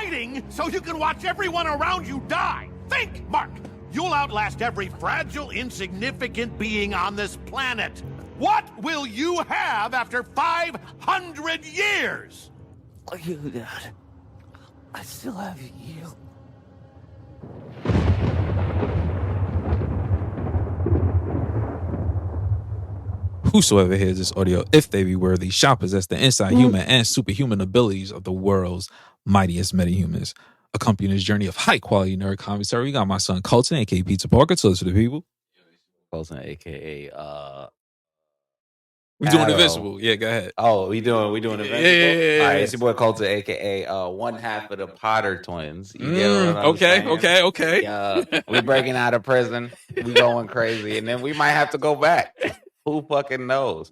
fighting so you can watch everyone around you die. Think, Mark. You'll outlast every fragile, insignificant being on this planet. What will you have after 500 years? You, Dad. I still have you. Whosoever hears this audio, if they be worthy, shall possess the inside human and superhuman abilities of the world's mightiest metahumans. Accompanying this journey of high quality nerd commentary, we got my son Colton, aka Pizza Parker. Tell us to the people. Colton, aka We doing Invincible. Yeah, go ahead. Oh, we doing Invincible? Yeah. All right, it's your boy Colton, aka one half of the Potter twins. You get what I'm saying? Okay. We breaking out of prison. We going crazy. And then we might have to go back. Who fucking knows?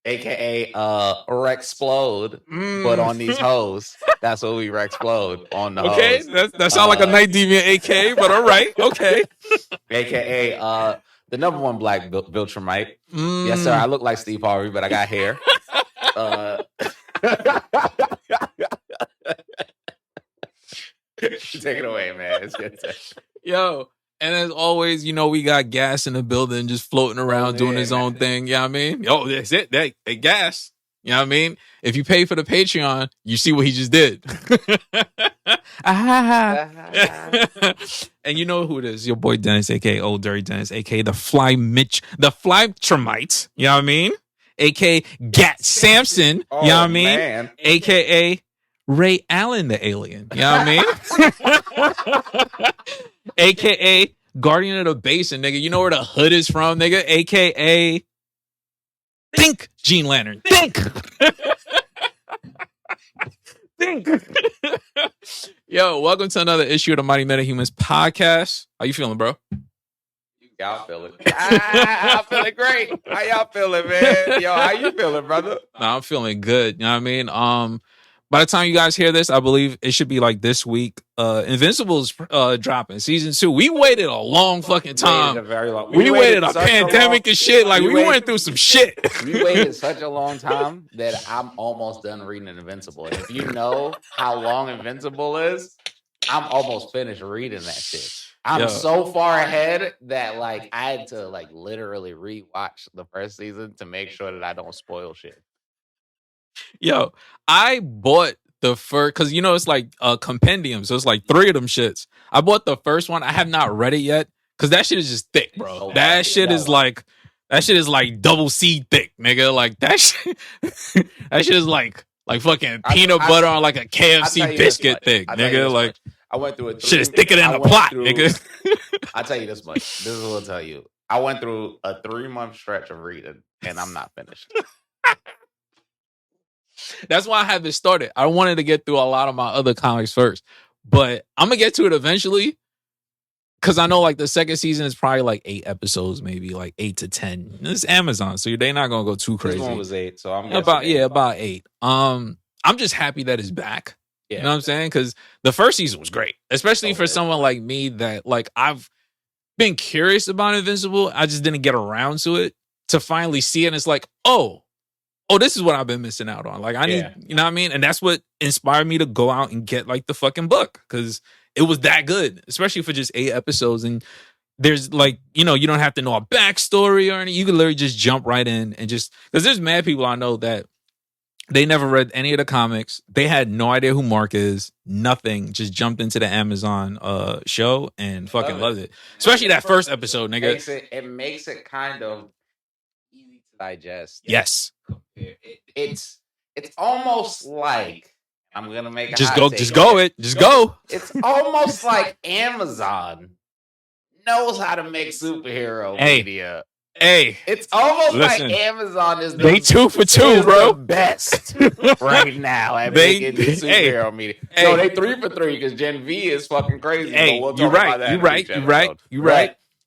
AKA Rexplode, but on these hoes. That's what we Rexplode on the hoes. That sounds like a Night Deviant AK, but all right. Okay. AKA the number one black Viltrumite. Yes, sir. I look like Steve Harvey, but I got hair. Take it away, man. It's good. Yo. And as always, we got Gas in the building, just floating around doing his own thing. You know what I mean? Yo, that's it. That Gas. You know what I mean? If you pay for the Patreon, you see what he just did. And you know who it is? Your boy Dennis, aka Old Dirty Dennis, aka the Flytrumite. You know what I mean? Aka Gat Samson. You know what I mean? Man. Aka Ray Allen the alien. You know what I mean? AKA Guardian of the Basin, nigga. You know where the hood is from, nigga? AKA Think Gene Lantern. Think. Yo, welcome to another issue of the Mighty Metahumans podcast. How you feeling, bro? Y'all feeling? I'm feeling great. How y'all feeling, man? Yo, how you feeling, brother? Nah, I'm feeling good. You know what I mean? By the time you guys hear this, I believe it should be like this week. Invincible's dropping season 2. We waited a long fucking time. We waited a pandemic and shit. Like we went through some shit. We waited such a long time that I'm almost done reading Invincible. And if you know how long Invincible is, I'm almost finished reading that shit. I'm so far ahead that like I had to like literally rewatch the first season to make sure that I don't spoil shit. Yo, I bought the first, because it's like a compendium, so it's like 3 of them shits. I bought the first one. I have not read it yet because that shit is just thick, bro. That shit is like double C thick, nigga. Like that shit, that shit is like fucking peanut butter on like a KFC biscuit thick, nigga. Like I went through shit is thicker than the plot, nigga. I'll tell you this much. This is what I'll tell you. I went through a 3-month stretch of reading, and I'm not finished. That's why I haven't started. I wanted to get through a lot of my other comics first, but I'm gonna get to it eventually because I know like the second season is probably like 8 episodes, maybe like 8 to 10. It's Amazon, so they're not gonna go too crazy. This one was 8, so I'm about 8. I'm just happy that it's back. Yeah. You know what I'm saying? Because the first season was great, especially for someone like me that like I've been curious about Invincible. I just didn't get around to it to finally see it. And it's like, oh, this is what I've been missing out on. Like, I need, you know what I mean? And that's what inspired me to go out and get like the fucking book because it was that good, especially for just 8 episodes. And there's like, you don't have to know a backstory or anything. You can literally just jump right in and just, because there's mad people I know that they never read any of the comics. They had no idea who Mark is, nothing. Just jumped into the Amazon show and fucking loved it. Especially that first episode, nigga. It makes it kind of easy to digest. Yes. It's almost like I'm gonna make a just go. It's almost like Amazon knows how to make superhero media. Hey, it's almost like Amazon is they 2 for 2, bro. The best right now at making superhero media. So they 3 for 3 because Gen V is fucking crazy. Hey, we'll you're right.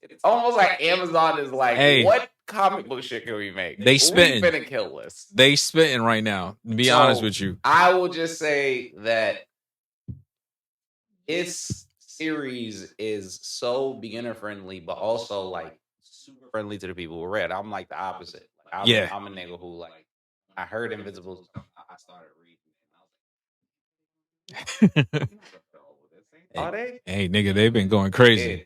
It's almost like Amazon is like, what comic book shit can we make? They spitting. We've been a kill list. They spitting right now. To be honest with you, I will just say that this series is so beginner friendly, but also like super friendly to the people who read. I'm like the opposite. I'm a nigga who like I heard Invincible. I started reading. Are they? Hey, nigga, they've been going crazy.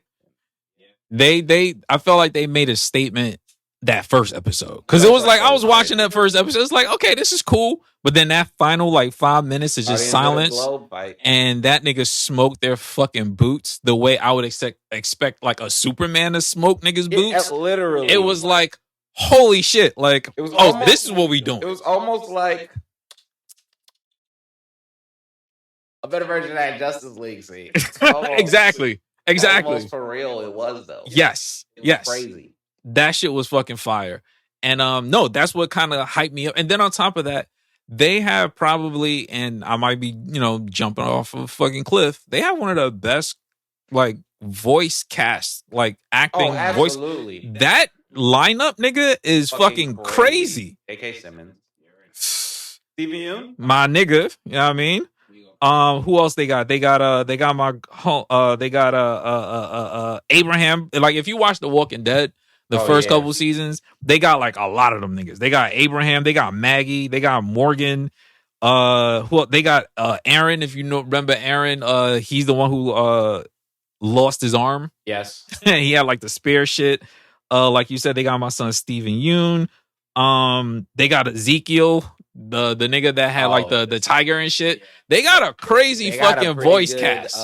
I felt like they made a statement that first episode because it was like I was watching that first episode. It's like, okay, this is cool, but then that final like 5 minutes is just silence, and that nigga smoked their fucking boots the way I would expect like a Superman to smoke niggas' boots. Literally, it was like, holy shit! Like, it was this is what we doing. It was almost like a better version of that Justice League scene. Exactly. Almost for real, it was though. Yes. It was crazy. That shit was fucking fire. And no, that's what kind of hyped me up. And then on top of that, they have probably, and I might be, jumping off of a fucking cliff. They have one of the best like voice casts, like acting voice. That lineup, nigga, is fucking crazy. A.K. Simmons, Steven Yeun, my nigga. You know what I mean? Who else they got? They got Abraham. Like, if you watch The Walking Dead, the first couple seasons, they got like a lot of them niggas. They got Abraham, they got Maggie, they got Morgan. They got Aaron. If you remember Aaron, he's the one who lost his arm. Yes, he had like the spear shit. Like you said, they got my son Steven Yeun. They got Ezekiel, the nigga that had like the tiger and shit. They got a crazy fucking voice cast.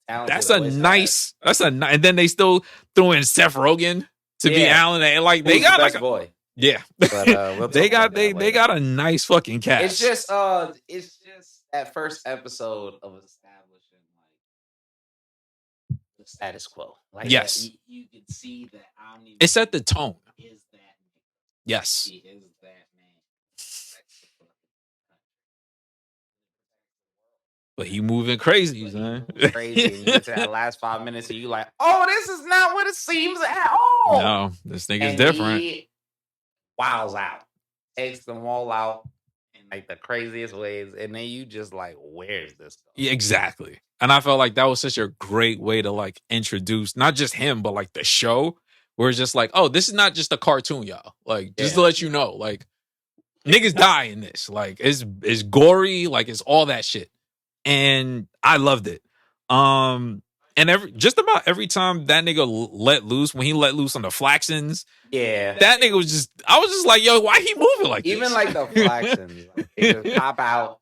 That's a nice. And then they still threw in Seth Rogen to be Alan. And like they got like boy. Yeah, but, they got a nice fucking cast. It's just that first episode of establishing like the status quo. Like, yes, you can see that Omni. It set the tone. Is that yes? He is that man. But he moving crazy, man. Crazy. And you get to that last 5 minutes, and you like, oh, this is not what it seems at all. No, this nigga's different. He wows out, takes them all out in like the craziest ways, and then you just like, where's this going? Yeah, exactly. And I felt like that was such a great way to like introduce not just him, but like the show, where it's just like, oh, this is not just a cartoon, y'all. Like, just to let you know, like, niggas die in this. Like, it's gory, like it's all that shit. And I loved it. And just about every time that nigga let loose, when he let loose on the Flaxons, that nigga was just, I was just like, yo, why he moving like even this? like the Flaxons, like, they just pop out.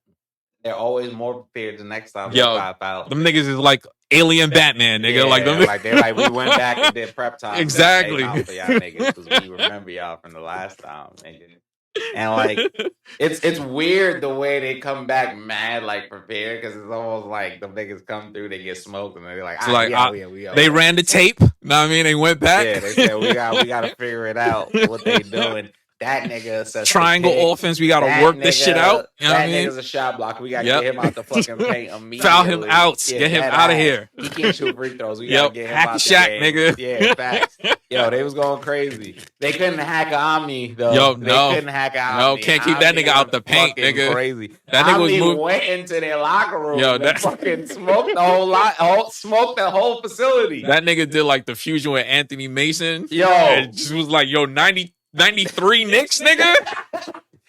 They're always more prepared the next time they pop out. Them niggas is like Alien Batman, nigga. Yeah, like them. Like they're like, we went back and did prep time. Exactly. For y'all niggas, because we remember y'all from the last time, nigga. And like, it's weird the way they come back mad, like prepared, because it's almost like the niggas come through, they get smoked, and they're like, they ran the tape. Know what I mean? They went back. Yeah, they said we got to figure it out what they doing. That nigga says triangle offense. We got to work this shit out. You know what I mean? Nigga's a shot blocker. We got to get him out the fucking paint immediately. Foul him out. Get him out of here. He can't shoot free throws. We got to get him hack out the Shaq, nigga. Yeah, facts. Yo, they was going crazy. They couldn't hack Omni though. Yo, they couldn't hack Omni. No, can't keep that nigga out the paint, nigga. Crazy. That nigga was moving. Went into their locker room. Yo, that fucking smoked the whole lot. Smoked the whole facility. That nigga did like the fusion with Anthony Mason. Yo, and just was like, yo, 93 Knicks, nigga.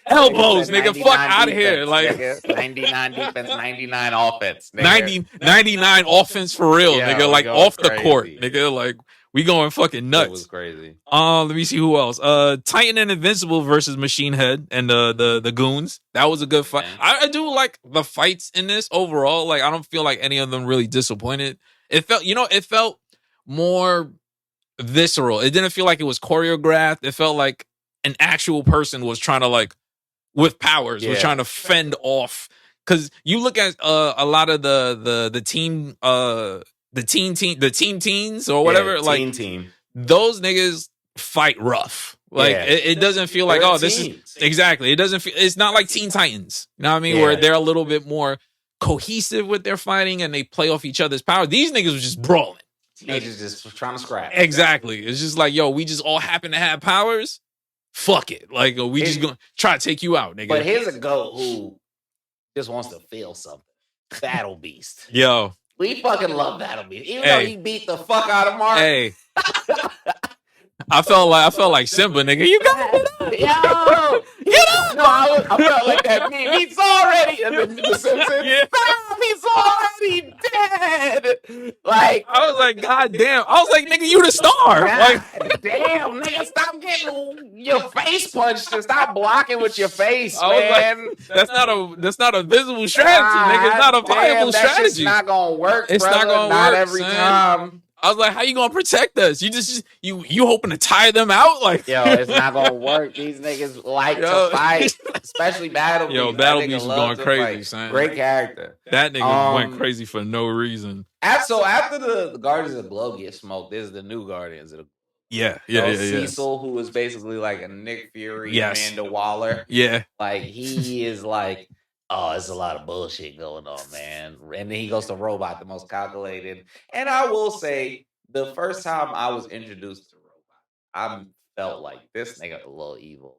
Elbows, nigga. Fuck out of here. Like, nigga, 99 defense, 99 offense. Nigga. 99 offense for real, nigga. Like off the court, crazy. nigga. Like, we going fucking nuts. It was crazy. Let me see who else. Titan and Invincible versus Machine Head and the goons. That was a good fight. I do like the fights in this overall. Like, I don't feel like any of them really disappointed. It felt more visceral. It didn't feel like it was choreographed. It felt like an actual person was trying to, like, with powers, was trying to fend off. Because you look at a lot of the team teens or whatever, like team. Those niggas fight rough. Like it doesn't feel like this is exactly. It doesn't feel. It's not like Teen Titans. You know what I mean? Where they're a little bit more cohesive with their fighting and they play off each other's power. These niggas was just brawling. Teenagers just trying to scrap. Exactly. It's just like, yo, we just all happen to have powers. Fuck it. Like, we just gonna try to take you out, nigga. But here's a goat who just wants to feel something. Battle Beast. Yo. We fucking love Battle Beast. Even though he beat the fuck out of Mark. Hey. I felt like Simba, nigga. You got it Get up! No, I felt like that meme. He's already in the Simpsons. Yeah. He's already dead. Like, I was like, God damn. I was like, nigga, you the star. God Like, damn, nigga, stop getting your face punched and stop blocking with your face, I was man. like, that's not a visible strategy, nigga. It's not a viable That's strategy. just not gonna work. It's brother. not gonna not work every son. time. I was like, how you gonna protect us? You hoping to tire them out? Like, Yo, it's not gonna work. These niggas like to fight, especially Battle Beast. Yo, Battle That nigga Beast was love going to crazy, fight. son. Great character. That nigga went crazy for no reason. So after the Guardians of the Globe get smoked, this is the new Guardians of the Yeah. Cecil, who is basically like a Nick Fury, Amanda Waller. Yeah. Like, he is like, oh, it's a lot of bullshit going on, man. And then he goes to Robot, the most calculated. And I will say, the first time I was introduced to Robot, I felt like this nigga a little evil.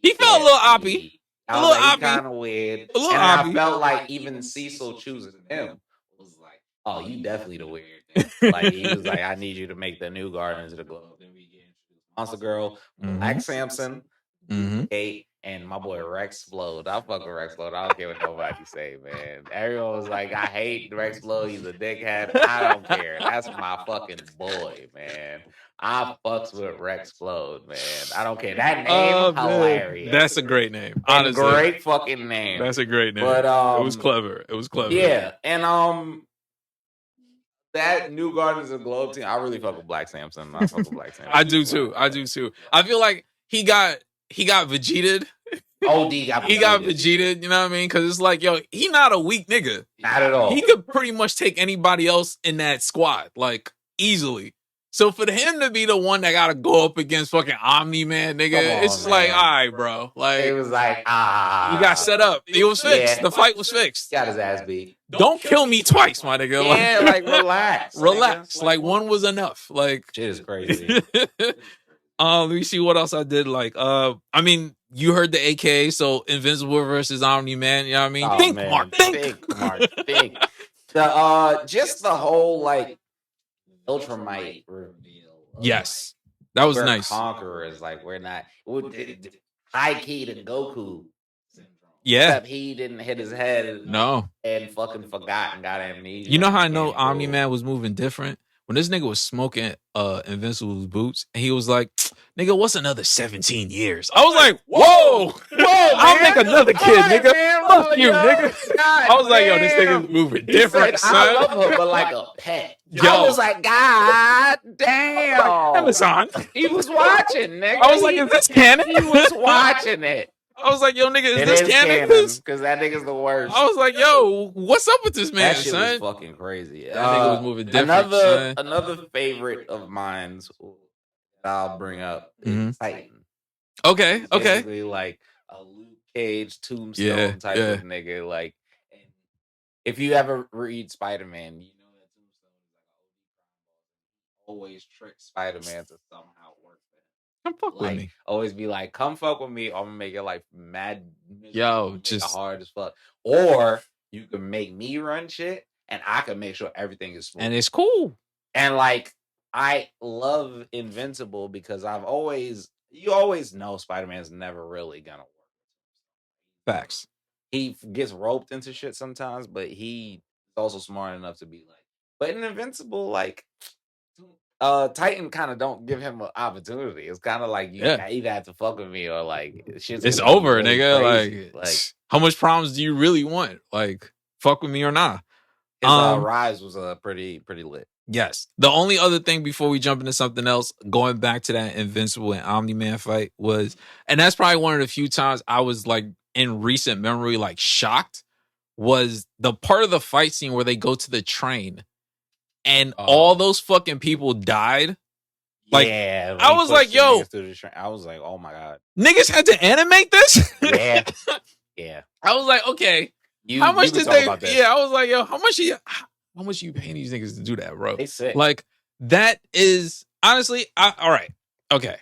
He felt a little oppy. I was like, kind of weird. A little and oppy. I felt like even Cecil choosing him was like, oh, you definitely the weird thing. Like, he was like, I need you to make the new Guardians of the Globe. Then we get Monster Girl, Black Samson, Kate, and my boy Rex Flode. I fuck with Rex Flode. I don't care what nobody say, man. Everyone was like, I hate Rex Flode. He's a dickhead. I don't care. That's my fucking boy, man. I fucks with Rex Flode, man. I don't care. That name, hilarious. That's a great name. Honestly. Great fucking name. That's a great name. But it was clever. It was clever. Yeah, and that new Guardians of the Globe team, I really fuck with Black Samson. I fuck with Black Samson. I do too. I feel like he got Vegetated. OD he got Vegetated, you know what I mean? Because it's like, yo, he not a weak nigga. Not at all. He could pretty much take anybody else in that squad, like, easily. So for him to be the one that got to go up against fucking Omni-Man, nigga, it's just like, all right, bro. Like, it was like, you got set up. It was fixed. Yeah. The fight was fixed. Got his ass beat. Don't kill me twice, my nigga. Yeah, like relax. Relax. Like, one was enough. Like, shit is crazy. Let me see what else I did. Like, I mean, you heard the AKA, so Invincible versus Omni-Man, you know what I mean? Oh, think, man. Mark, think. Mark, think. Just the whole, like, Ultramite reveal. Yes. That was nice. Conquerors, like, we're not high key to Goku. Yeah. Except he didn't hit his head. No. And fucking forgot and got amnesia. You know how I know Omni-Man was moving different? When this nigga was smoking Invincible's boots, and he was like, nigga, what's another 17 years? I was like, whoa, I'll make another kid, nigga. Fuck you, nigga. I was like, yo, this nigga's moving different, son. I love her, but like a pet. Yo. I was like, God damn. Amazon. He was watching, nigga. I was like, is this canon? He was watching it. I was like, yo, nigga, is It this is canon? Because that nigga's the worst. I was like, yo, what's up with this man, that shit son? was fucking crazy. That nigga was moving different, Another favorite of mine that I'll bring up is Titan. Okay. Basically like a Luke Cage Tombstone type of nigga. Like, if you ever read Spider-Man, you know that Tombstone is like always trick Spider-Man to somehow work for him. Come fuck with me. Always be like, come fuck with me, or I'm gonna make your life mad. Yo, just hard as fuck. Or you can make me run shit, and I can make sure everything is smooth. And it's cool. And like, I love Invincible because you always know Spider-Man's never really gonna work. Facts. He gets roped into shit sometimes, but he's also smart enough to be like. But in Invincible, like, Titan kind of don't give him an opportunity. It's kind of like you either have to fuck with me or like shit's it's over, really nigga. Like, how much problems do you really want? Like, fuck with me or not? His rise was pretty lit. Yes. The only other thing before we jump into something else, going back to that Invincible and Omni-Man fight was, and that's probably one of the few times I was like in recent memory, like shocked, was the part of the fight scene where they go to the train and all those fucking people died. Like, I was like, yo, I was like, oh my God. Niggas had to animate this? Yeah. I was like, okay. How much did they? Yeah, I was like, yo, how much are you paying these niggas to do that, bro? They sick. Like, that is honestly, all right. Okay.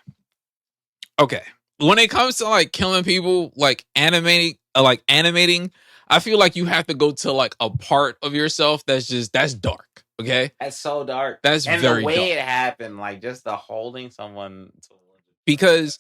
When it comes to like killing people, like animating, I feel like you have to go to like a part of yourself that's dark. Okay, that's so dark. That's and very the way dark. It happened, like just the holding someone. Because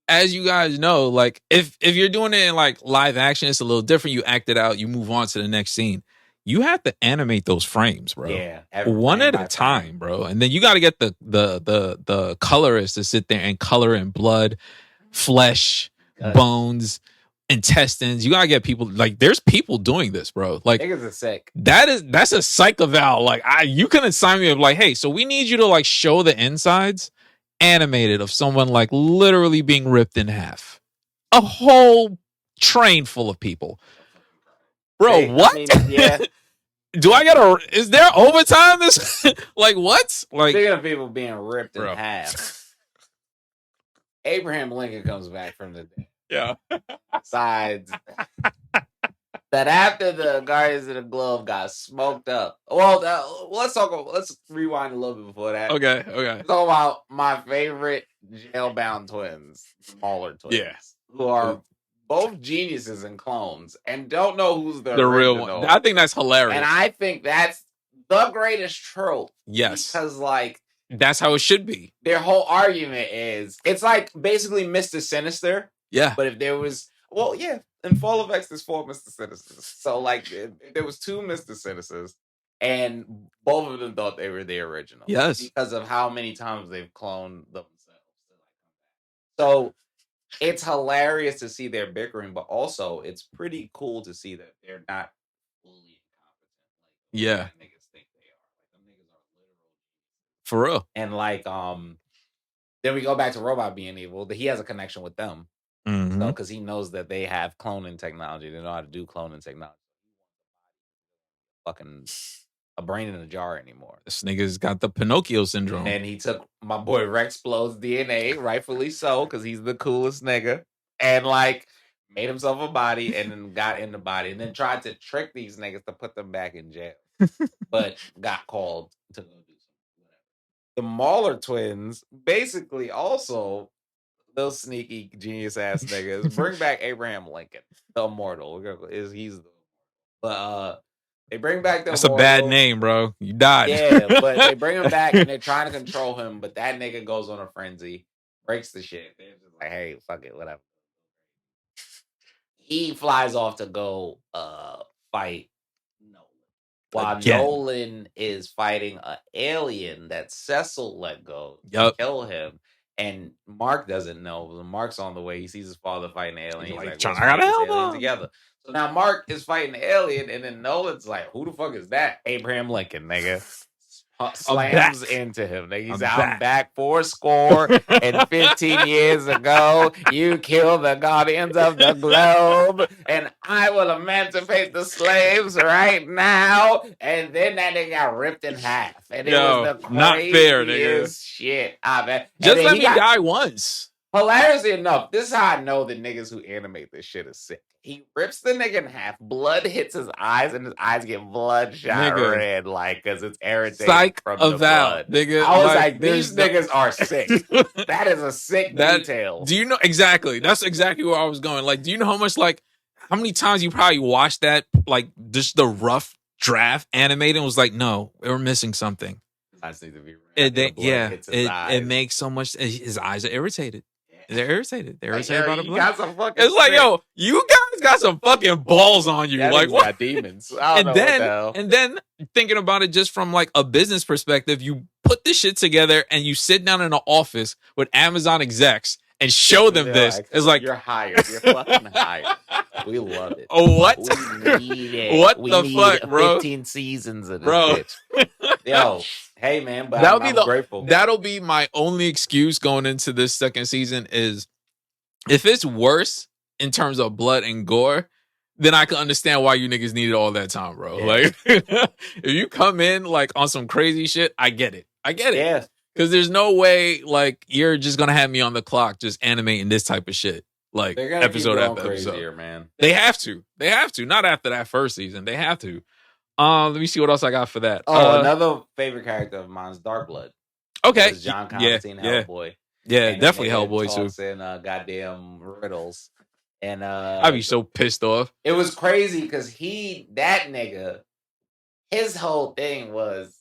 as you guys know, like if you're doing it in like live action, it's a little different. You act it out, you move on to the next scene. You have to animate those frames, bro. Yeah, one at a time, bro. And then you got to get the colorist to sit there and color in blood, flesh, bones, intestines. You gotta get people like there's people doing this, bro. Like niggas are sick. That's a psych eval. Like you can assign me of like, hey, so we need you to like show the insides animated of someone like literally being ripped in half. A whole train full of people. Bro, Hey, what? I mean, yeah. Do I get is there overtime this like what? Like Speaking of people being ripped bro. in half. Abraham Lincoln comes back from the dead. Yeah. Sides that after the Guardians of the Globe got smoked up. Well, let's rewind a little bit before that. Okay. Let's talk about my favorite jailbound twins, smaller twins. Yeah. Who are both geniuses and clones and don't know who's the real one. I think that's hilarious. And I think that's the greatest trope. Yes. Because like that's how it should be. Their whole argument is it's like basically Mr. Sinister. Yeah. But if there was in Fall of X, there's 4 Mr. Sinisters. So, like, if there was 2 Mr. Sinisters, and both of them thought they were the original. Yes. Because of how many times they've cloned themselves. So, it's hilarious to see their bickering, but also, it's pretty cool to see that they're not fully incompetent. Yeah. Niggas think they are. Like, them niggas are literal. For real. And, like, then we go back to Robot being evil. He has a connection with them. Mm-hmm. So, because he knows that they have cloning technology, they know how to do cloning technology. Fucking a brain in a jar anymore. This nigga's got the Pinocchio syndrome. And he took my boy Rex Blow's DNA, rightfully so, because he's the coolest nigga, and like made himself a body and then got in the body and then tried to trick these niggas to put them back in jail, but got called to go do something. The Mauler twins basically also. Those sneaky genius ass niggas bring back Abraham Lincoln, the immortal. But they bring back the That's immortal. A bad name, bro. You died. Yeah, but they bring him back and they're trying to control him. But that nigga goes on a frenzy, breaks the shit. They're just like, hey, fuck it, whatever. He flies off to go fight Nolan. While Nolan is fighting an alien that Cecil let go to kill him. And Mark doesn't know. Mark's on the way. He sees his father fighting an alien. He's like, I gotta help him together. So now Mark is fighting the alien, and then Nolan's like, who the fuck is that? Abraham Lincoln, nigga. Slams into him. Nigga. He's out back 15 years ago. You killed the Guardians of the Globe, and I will emancipate the slaves right now. And then that nigga got ripped in half. And it was the not fair, nigga. Shit. Just let me die once. Hilariously enough, this is how I know the niggas who animate this shit is sick. He rips the nigga in half, blood hits his eyes, and his eyes get bloodshot red, like, because it's irritating Psych from the blood. Nigga. I was like these niggas are sick. That is a sick detail. Do you know, exactly, that's exactly where I was going. Like, do you know how many times you probably watched that, like, just the rough draft animated and was like, no, we're missing something. Eyes need to be red. It makes so much, his eyes are irritated. They're irritated. They're irritated about the blood. It's like, yo, you guys got some fucking balls on you. Like, what? Got demons. And then thinking about it just from like a business perspective, you put this shit together and you sit down in an office with Amazon execs and show them this. It's like, you're hired. You're fucking hired. We love it. Oh, what? We need it. What the fuck, bro? 15 seasons of this bitch. Yo, hey man, but I'm grateful. That'll be my only excuse going into this second season is if it's worse in terms of blood and gore, then I can understand why you niggas needed all that time, bro. Yeah. Like, if you come in like on some crazy shit, I get it. Yeah. Because there's no way like you're just gonna have me on the clock just animating this type of shit. Like episode after episode. Man. They have to. Not after that first season. They have to. Let me see what else I got for that. Another favorite character of mine is Darkblood. Okay. John Constantine, Hellboy. Yeah, and definitely Hellboy too. And goddamn riddles. And I'd be so pissed off. It was crazy because that nigga, his whole thing was,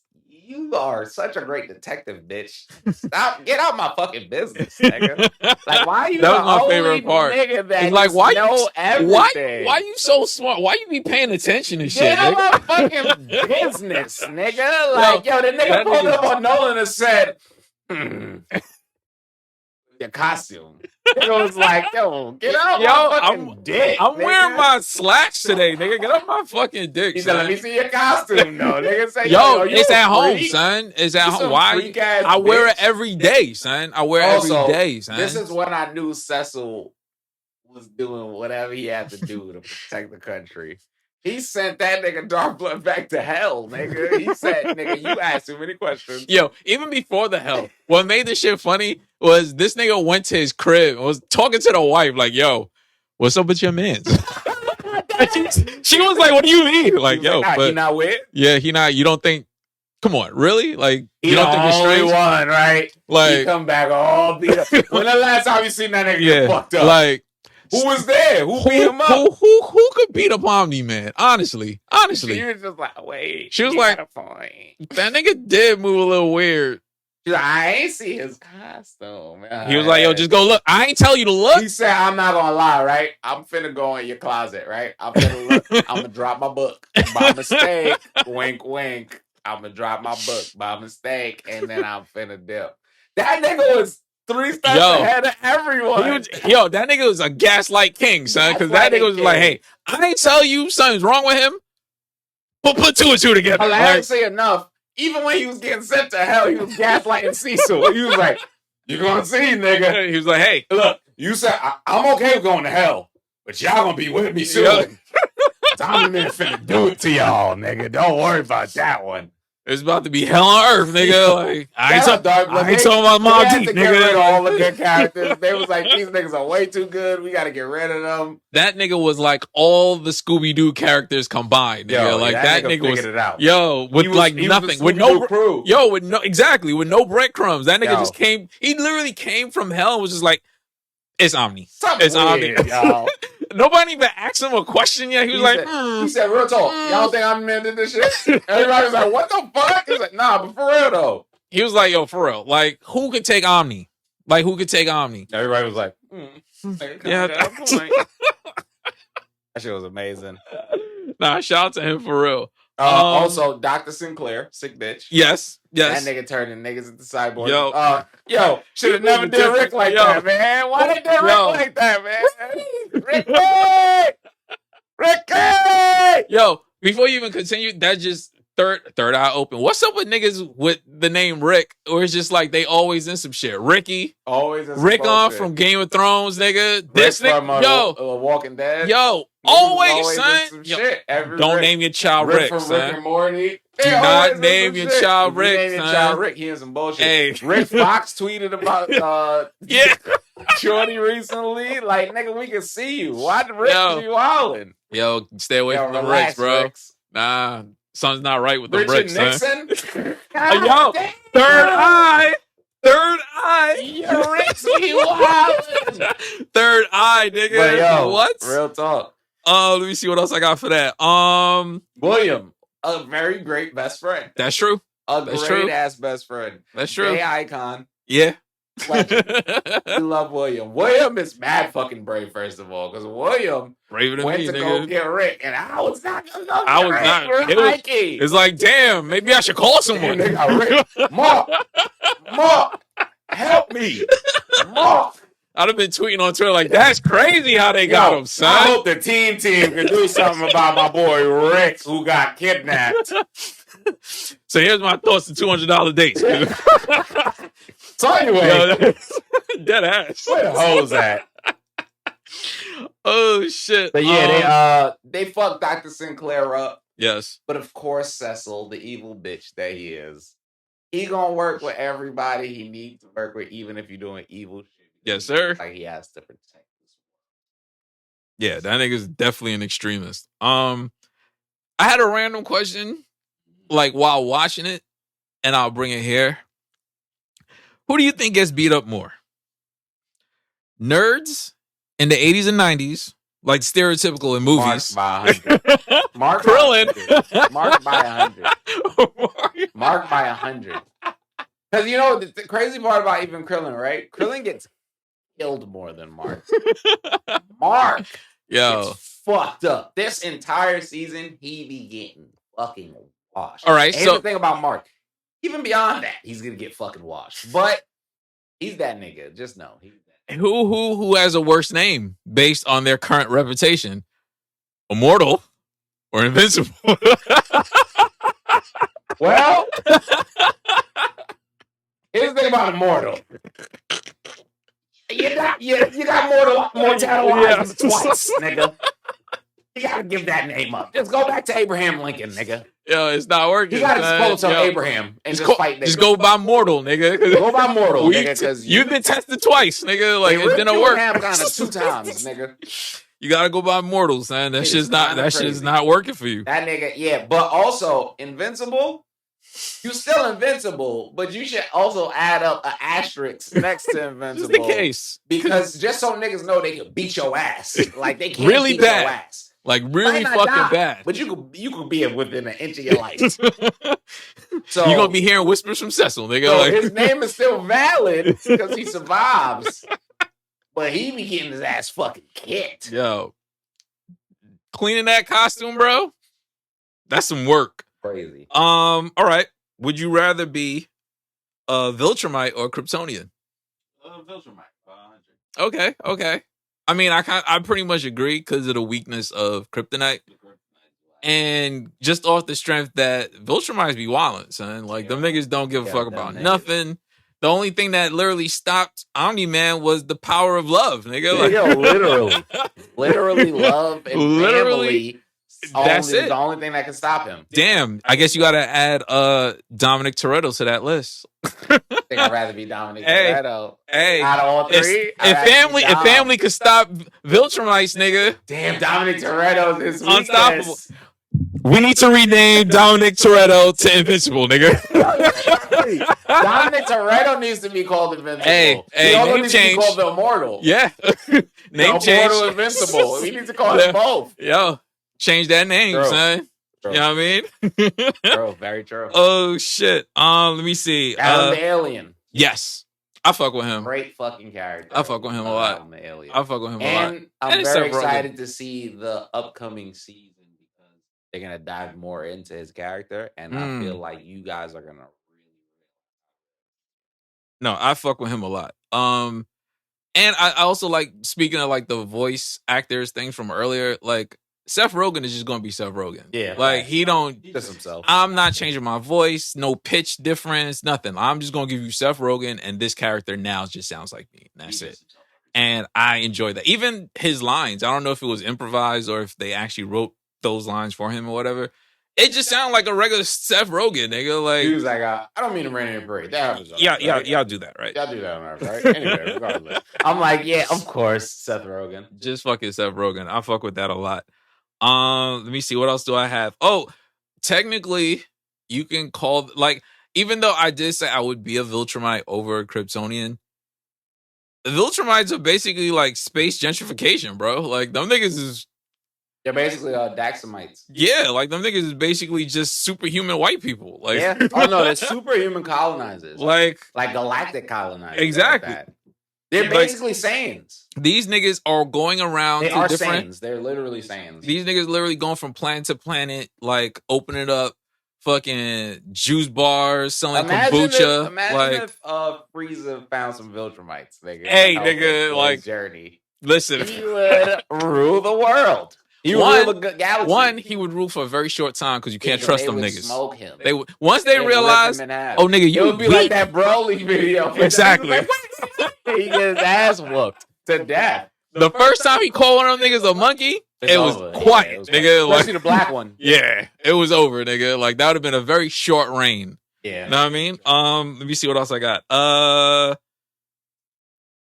You are such a great detective, bitch. Stop, get out my fucking business, nigga. Like, why are you That was the my only favorite part. nigga that It's like, just why know you, everything? why you so smart? Why you be paying attention to shit, Get out nigga? my fucking business, nigga. Like, yo, the nigga that pulled nigga- up on Nolan and said, your costume. It was like, yo, get out my fucking dick. I'm nigga. wearing my slacks today, nigga. Get off my fucking dick, He said, son. let me see your costume, though. Nigga say, Yo, you it's a at home, freak? son. It's at You home. some Why? freak-ass I wear it bitch. every day, son. I wear it Also, every day, son. This is when I knew Cecil was doing whatever he had to do to protect the country. He sent that nigga Darkblood back to hell, nigga. He said, nigga, you asked too many questions. Yo, even before the hell, what made this shit funny was this nigga went to his crib and was talking to the wife, like, yo, what's up with your mans? she was like, what do you mean? Like, yo, like, nah, but he not with? yeah, he not, you don't think, come on, really? Like, He you don't think it's only strange? one, right? Like, he come back all beat up. When the last time you seen that nigga get fucked up? like, who was there? Who beat him up? Who could beat up Omni, man? Honestly. She was just like, wait. She was he like, got a point. That nigga did move a little weird. She's like, I ain't see his costume. Man. He was like, yo, just go look. I ain't tell you to look. He said, I'm not gonna lie, right? I'm finna go in your closet, right? I'm finna look. I'm gonna drop my book by mistake. Wink, wink. I'm gonna drop my book by mistake, and then I'm finna dip. That nigga was 3 steps ahead of everyone. That nigga was a gaslight king, son. Because that nigga was like, hey, I ain't tell you something's wrong with him, but put 2 and 2 together. Hilariously enough, even when he was getting sent to hell, he was gaslighting Cecil. He was like, you gonna see, nigga. He was like, hey, look, you said, I'm okay with going to hell, but y'all gonna be with me soon. Tommy man finna do it to y'all, nigga. Don't worry about that one. It's about to be hell on earth, nigga. Like, I ain't talking about Mob Deep, nigga. Get rid of all the good characters. They was like, these niggas are way too good. We got to get rid of them. That nigga was like all the Scooby Doo characters combined, nigga. Yo, like that nigga was it out. Yo, with nothing, with no crew. Yo, with no breadcrumbs. That nigga just came. He literally came from hell and was just like, it's Omni. It's Omni. Y'all. Nobody even asked him a question yet. He was he said, real talk, y'all think I'm the man did this shit? Everybody was like, what the fuck? He's like, nah, but for real though. He was like, yo, for real. Like, who could take Omni? Like, who could take Omni? Everybody was like, yeah. That shit was amazing. Nah, shout out to him for real. Also, Dr. Sinclair, sick bitch. Yes. That nigga turning niggas into cyborgs. Yo, should have never did Rick like that, man. Why they did Rick like that, man? Ricky! Yo, before you even continue, that just third eye open. What's up with niggas with the name Rick? Or it's just like they always in some shit. Ricky. Always in some Rick on shit. from Game of Thrones, nigga. Rick This from, nigga. Walking Dead. Yo, always, son. Some shit. Don't name your child Rick, from son. Rick and Morty. Do not name your child Rick, name your child Rick, he in some bullshit. Hey. Rick Fox tweeted about yeah. Shorty recently. Like, nigga, we can see you. Why the Rick be wildin'? Yo, stay away from the Ricks, bro. Nah, something's not right with the Ricks, Nixon? Yo, third eye. Your Ricks be wildin'. Third eye, nigga. But yo, what? Real talk. Let me see what else I got for that. William, a very great best friend. That's true. That's great ass best friend. That's true. Gay icon. Yeah. We love William. William is mad fucking brave, first of all, because William went to go get Rick, and I was not gonna go get Rick. It's like, damn, maybe I should call someone. They got Rick. Mark, help me. Mark. I'd have been tweeting on Twitter like, that's crazy how they got him, son. I hope the team can do something about my boy Rick, who got kidnapped. So here's my thoughts to $200 dates. So anyway, dead ass. Where the hoes at? Oh shit! But yeah, they fucked Dr. Sinclair up. Yes, but of course, Cecil, the evil bitch that he is, he gonna work with everybody he needs to work with, even if you're doing evil shit. Yes, sir. Like he has to protect this world. Yeah, that nigga's definitely an extremist. I had a random question, like while watching it, and I'll bring it here. Who do you think gets beat up more? Nerds in the 80s and 90s, like stereotypical in movies. Mark by 100. Mark Krillin. Mark by 100. Mark by 100. Because you know the crazy part about even Krillin, right? Krillin gets killed more than Mark. Mark gets fucked up. This entire season, he be getting fucking washed. All right, and here's the thing about Mark. Even beyond that, he's gonna get fucking washed. But he's that nigga. Just know. Who has a worse name based on their current reputation? Immortal or Invincible? Well, here's the thing about Immortal. You got mortalized twice, nigga. You gotta give that name up. Just go back to Abraham Lincoln, nigga. Yo, it's not working. You gotta expose some Abraham and just fight nigga. Just go by mortal, nigga. Go by mortal, nigga, because you've been tested twice, nigga. Like it didn't work. Kind of 2 times, nigga. You gotta go by mortals, man. That shit's not working for you. That nigga, yeah. But also, Invincible, you still invincible, but you should also add up an asterisk next to Invincible. Just in case. Because just so niggas know they can beat your ass. Like they can't really beat bad. your ass. Like really fucking bad. But you could be within an inch of your life. So you're gonna be hearing whispers from Cecil, nigga. So like, his name is still valid because he survives. But he be getting his ass fucking kicked. Yo. Cleaning that costume, bro. That's some work. Crazy. All right. Would you rather be a Viltrumite or a Kryptonian? Viltrumite. Okay. I mean, I pretty much agree because of the weakness of Kryptonite. And just off the strength that Viltrumites be wildin', son. Like, them niggas don't give a fuck about nothing. The only thing that literally stopped Omni-Man was the power of love, nigga. Like, yo, literally. Literally love and family. That's it. The only thing that can stop him. Damn, I guess you gotta add Dominic Toretto to that list. I think I'd rather be Dominic Toretto. Hey, out of all three, if family could stop Viltrumites, nigga. Damn, Dominic Toretto is unstoppable. We need to rename Dominic Toretto to Invincible, nigga. Dominic Toretto needs to be called Invincible. Hey, name change. Called the Immortal. Yeah, name change. Immortal Invincible. We need to call it both. Yo, change that name, son. True. You know what I mean? True, very true. Oh shit. Let me see. Adam the Alien. Yes. I fuck with him. Great fucking character. I fuck with him a lot. Adam the Alien. I fuck with him a lot. And I'm very excited to see the upcoming season because they're gonna dive more into his character, and I feel like you guys are gonna really. No, I fuck with him a lot. And I also like, speaking of like the voice actors things from earlier, like Seth Rogen is just gonna be Seth Rogen. Yeah, like he don't just himself. I'm not changing my voice, no pitch difference, nothing. I'm just gonna give you Seth Rogen, and this character now just sounds like me. That's it. And I enjoy that. Even his lines, I don't know if it was improvised or if they actually wrote those lines for him or whatever. It just sounded like a regular Seth Rogen, nigga. Like he was like, I don't mean to rain in a parade. Y'all do that, right? Y'all do that on our right? Anyway, regardless. I'm like, yeah, of course, Seth Rogen. Just fucking Seth Rogen. I fuck with that a lot. Let me see. What else do I have? Oh, technically, you can call, like, even though I did say I would be a Viltrumite over a Kryptonian, the Viltrumites are basically like space gentrification, bro. Like, them niggas is... They're basically Daxamites. Yeah, like, them niggas is basically just superhuman white people. Like, yeah. Oh, no, they're superhuman colonizers. Like galactic colonizers. Exactly. Like they're basically Saiyans. These niggas are going around. They are Saiyans. They're literally Saiyans. These niggas literally going from planet to planet, like opening up fucking juice bars, selling kombucha. Imagine if Frieza found some Viltrumites, nigga. Hey, nigga, like journey. Listen, he would rule the world. He would rule the galaxy. One, he would rule for a very short time because you can't trust them niggas. Smoke him. They would once they realize, oh nigga, you would be like that Broly video. Exactly. He gets his ass whooped to death. The first time he called one of them niggas a monkey, it was quiet, nigga. Like, especially the black one. Yeah, it was over, nigga. Like, that would have been a very short reign. Yeah. You know what I mean? Let me see what else I got.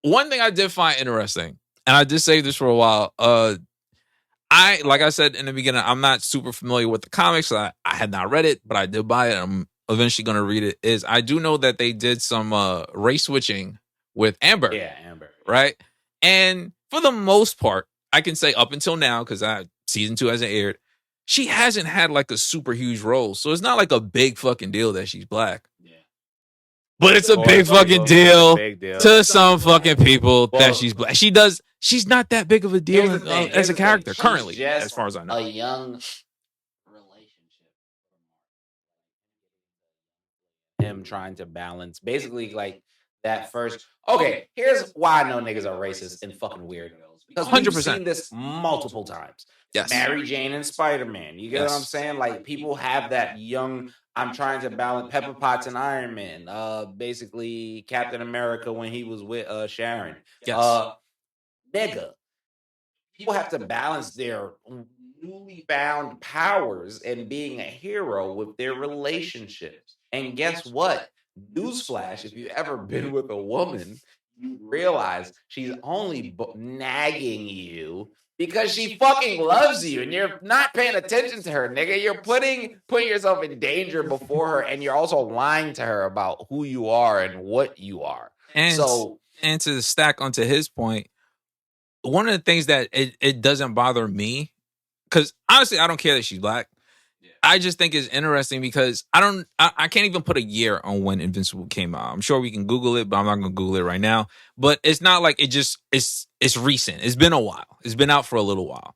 One thing I did find interesting, and I did save this for a while. Like I said in the beginning, I'm not super familiar with the comics. I had not read it, but I did buy it. I'm eventually going to read it. I do know that they did some race switching with Amber. Yeah, Amber. Right? And for the most part, I can say up until now, because season 2 hasn't aired, she hasn't had like a super huge role. So it's not like a big fucking deal that she's black. Yeah. But it's a big fucking deal to some fucking people that she's black. She's not that big of a deal as a character currently, as far as I know. A young relationship. Him trying to balance basically like that first. Okay, here's why I know niggas are racist and fucking weirdos. Because we've seen this multiple times. Yes. Mary Jane and Spider-Man. You get what I'm saying? Like, people have that young, I'm trying to balance Pepper Potts and Iron Man. Basically, Captain America when he was with Sharon. Yes. Nigga. People have to balance their newly found powers and being a hero with their relationships. And guess what? Newsflash, if you've ever been with a woman, you realize she's only nagging you because she fucking loves you and you're not paying attention to her, nigga. You're putting yourself in danger before her, and you're also lying to her about who you are and what you are. And to stack onto his point, one of the things that it doesn't bother me, because honestly, I don't care that she's black. I just think it's interesting because I can't even put a year on when Invincible came out. I'm sure we can Google it, but I'm not going to Google it right now. But it's not like it's recent. It's been a while. It's been out for a little while.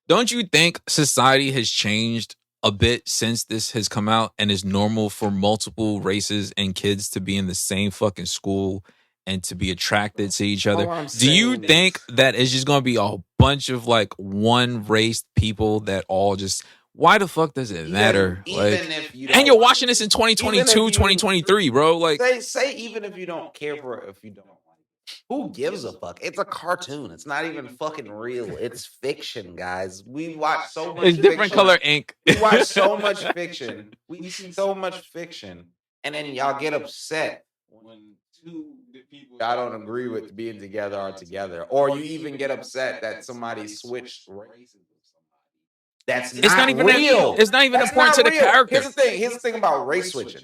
Don't you think society has changed a bit since this has come out and it's normal for multiple races and kids to be in the same fucking school and to be attracted to each other? Do you think that it's just going to be a bunch of like one race people that all just... Why the fuck does it matter? And you're watching this in 2022, 2023, bro. Like, say even if you don't care for it, if you don't like it, who gives a fuck? It's a cartoon. It's not even fucking real. It's fiction, guys. We watch so much. It's different color ink. We watch so much fiction. We see so much fiction, and then y'all get upset when two people y'all don't agree with being together are together, or you even get upset that somebody switched races. It's not even real. It's not even important to the character. Here's the thing about race switching.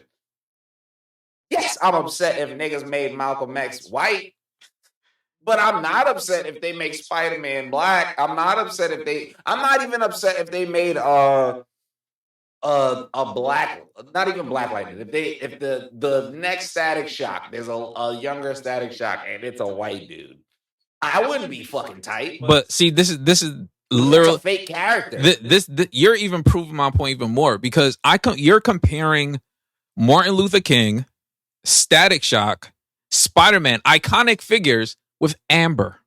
Yes, I'm upset if niggas made Malcolm X white, but I'm not upset if they make Spider-Man black. I'm not even upset if they made a black, not even Black Lightning. If the next Static Shock, there's a younger Static Shock and it's a white dude, I wouldn't be fucking tight. But see, this is literally a fake character. This you're even proving my point even more because you're comparing Martin Luther King, Static Shock, Spider-Man, iconic figures with Amber.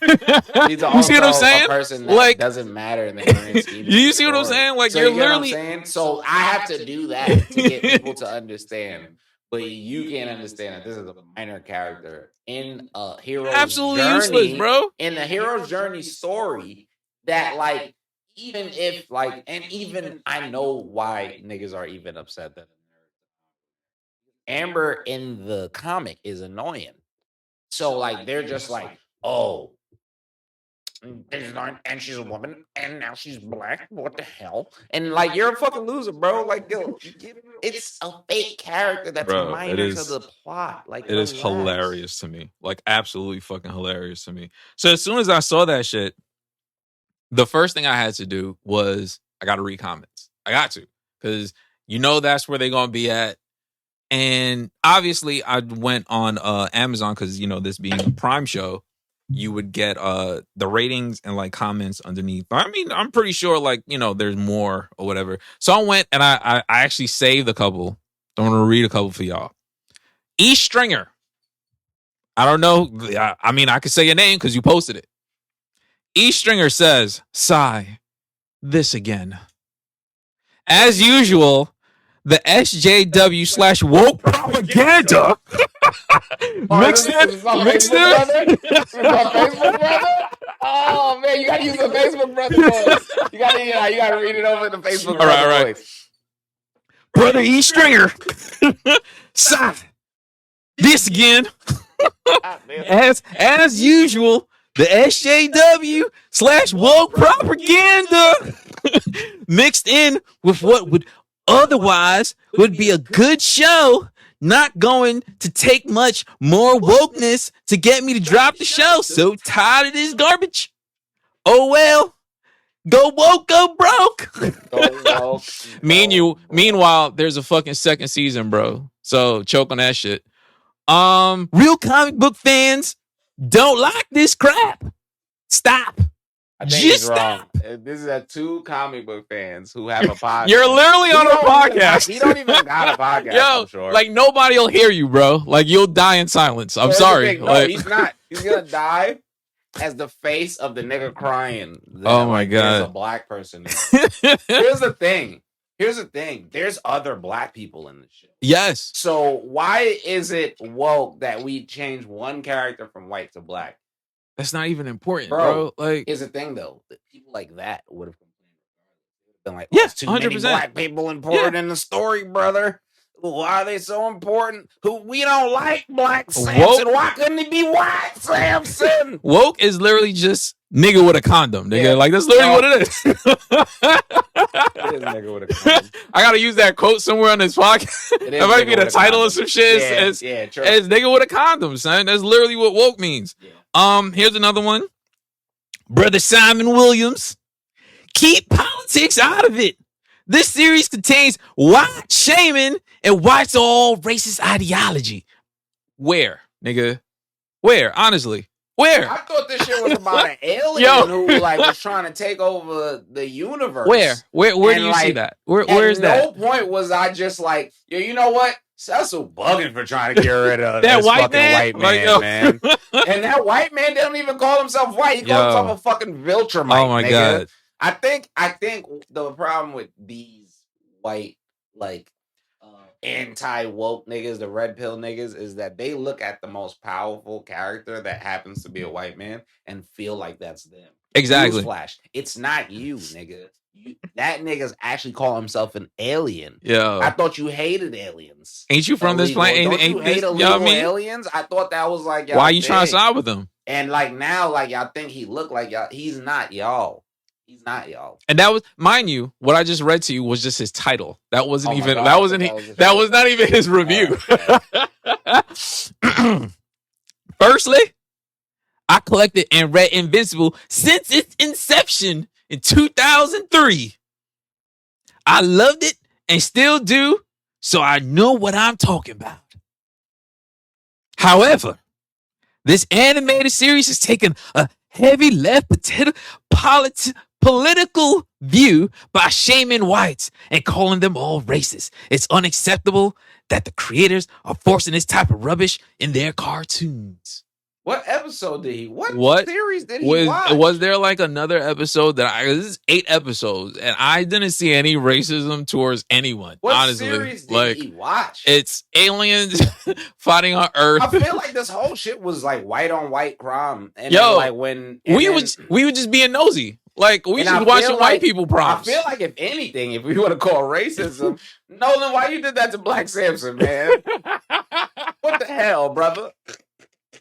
You see what I'm saying? A person that like doesn't matter in the grand scheme. You see what I'm saying? Like so you're literally saying? So I have to do that to get people to understand. But you can't understand that this is a minor character in a hero's absolutely journey, useless, bro. In the hero's journey story, that like even if like, and even I know why niggas are even upset that Amber in the comic is annoying. So like they're just like, oh, and she's a woman, and now she's black. What the hell? And like, you're a fucking loser, bro. Like, it's a fake character that's minor to the plot. Like, it is hilarious to me. Like, absolutely fucking hilarious to me. So as soon as I saw that shit, the first thing I had to do was I got to read comments. I got to, because that's where they're gonna be at. And obviously, I went on Amazon because this being a Prime show. You would get the ratings and like comments underneath. I mean, I'm pretty sure like, there's more or whatever. So I went and I actually saved a couple. I'm going to read a couple for y'all. E Stringer. I don't know. I mean, I could say your name because you posted it. E Stringer says, sigh, this again. As usual, the SJW/woke propaganda. Mixed in. Oh man, you gotta use the Facebook brother voice. You gotta read it over the Facebook brother voice. Brother E Stringer. Sigh. This again. As usual, the SJW/woke propaganda mixed in with what would otherwise would be a good show. Not going to take much more wokeness to get me to drop the show. So tired of this garbage. Oh well, Go woke, go broke. Go woke. Meanwhile, there's a fucking second season, bro. So choke on that shit. Real comic book fans don't like this crap. Stop. I think he's wrong. This is two comic book fans who have a podcast. You're literally on a podcast. He don't even got a podcast. Yo, I'm sure. like nobody will hear you, bro. Like you'll die in silence. I'm sorry. No, like, he's not. He's gonna die as the face of the nigga crying. Oh my god, there's a black person. Here's the thing. There's other black people in this shit. Yes. So why is it woke that we change one character from white to black? That's not even important, bro. Like, here's the thing, though. People like that would have been like, yeah, too many black people important in the story, brother. Why are they so important? We don't like Black Samson. Woke. Why couldn't he be White Samson? Woke is literally just nigga with a condom, nigga. Yeah. Like, that's literally what it is. It is nigga with a condom. I gotta use that quote somewhere on this podcast. It might be the title of some shit. True. It's nigga with a condom, son. That's literally what woke means. Yeah. Here's another one. Brother Simon Williams. Keep politics out of it. This series contains white shaming and whites all racist ideology. Where, nigga? Where? Honestly, where? I thought this shit was about an alien who like was trying to take over the universe. Where do you see that? Where is that? At no point was I just like, yo, you know what? Cecil bugging for trying to get rid of that this white man, man. And that white man didn't even call himself white. He called himself a fucking Viltrumite. Oh my god. I think the problem with these white like anti-woke niggas, the red pill niggas, is that they look at the most powerful character that happens to be a white man and feel like that's them. Exactly. Newsflash. It's not you, nigga. That nigga's actually call himself an alien. Yeah. I thought you hated aliens. Ain't you from this planet? Don't you hate illegal aliens? I thought that was like y'all. Why are you trying to side with them? And like now, like y'all think he looked like y'all. He's not y'all. He's not y'all. And that was, mind you, what I just read to you was just his title. That wasn't even. God, that was not even his review. Firstly, I collected and read Invincible since its inception in 2003. I loved it and still do, so I know what I'm talking about. However, this animated series has taken a heavy left political view by shaming whites and calling them all racist. It's unacceptable that the creators are forcing this type of rubbish in their cartoons. What episode did he? What series did he watch? Was there like another episode that this is 8 episodes and I didn't see any racism towards anyone. What honestly, series did he watch? It's aliens fighting on Earth. I feel like this whole shit was like white on white crime. And then, like when we would just being nosy. Like we just watching white people problems. I feel like if anything, if we want to call racism, Nolan, why you did that to Black Samson, man? What the hell, brother?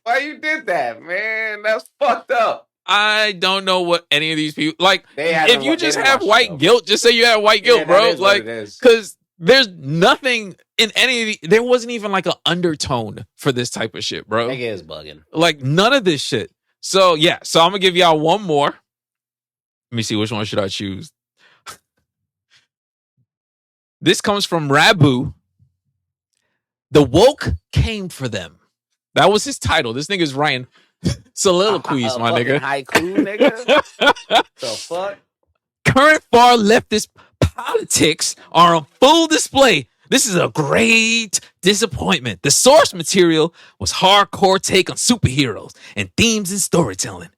Why you did that, man? That's fucked up. I don't know what any of these people like. If you just have white guilt, just say you have white guilt, bro. Like, because there's nothing in any of the. There wasn't even like an undertone for this type of shit, bro. Nigga is bugging. Like none of this shit. So yeah. So I'm gonna give y'all one more. Let me see, which one should I choose? This comes from Rabu. The woke came for them. That was his title. This nigga's writing soliloquies, my nigga. Haiku, nigga. The fuck? Current far leftist politics are on full display. This is a great disappointment. The source material was hardcore take on superheroes and themes in storytelling.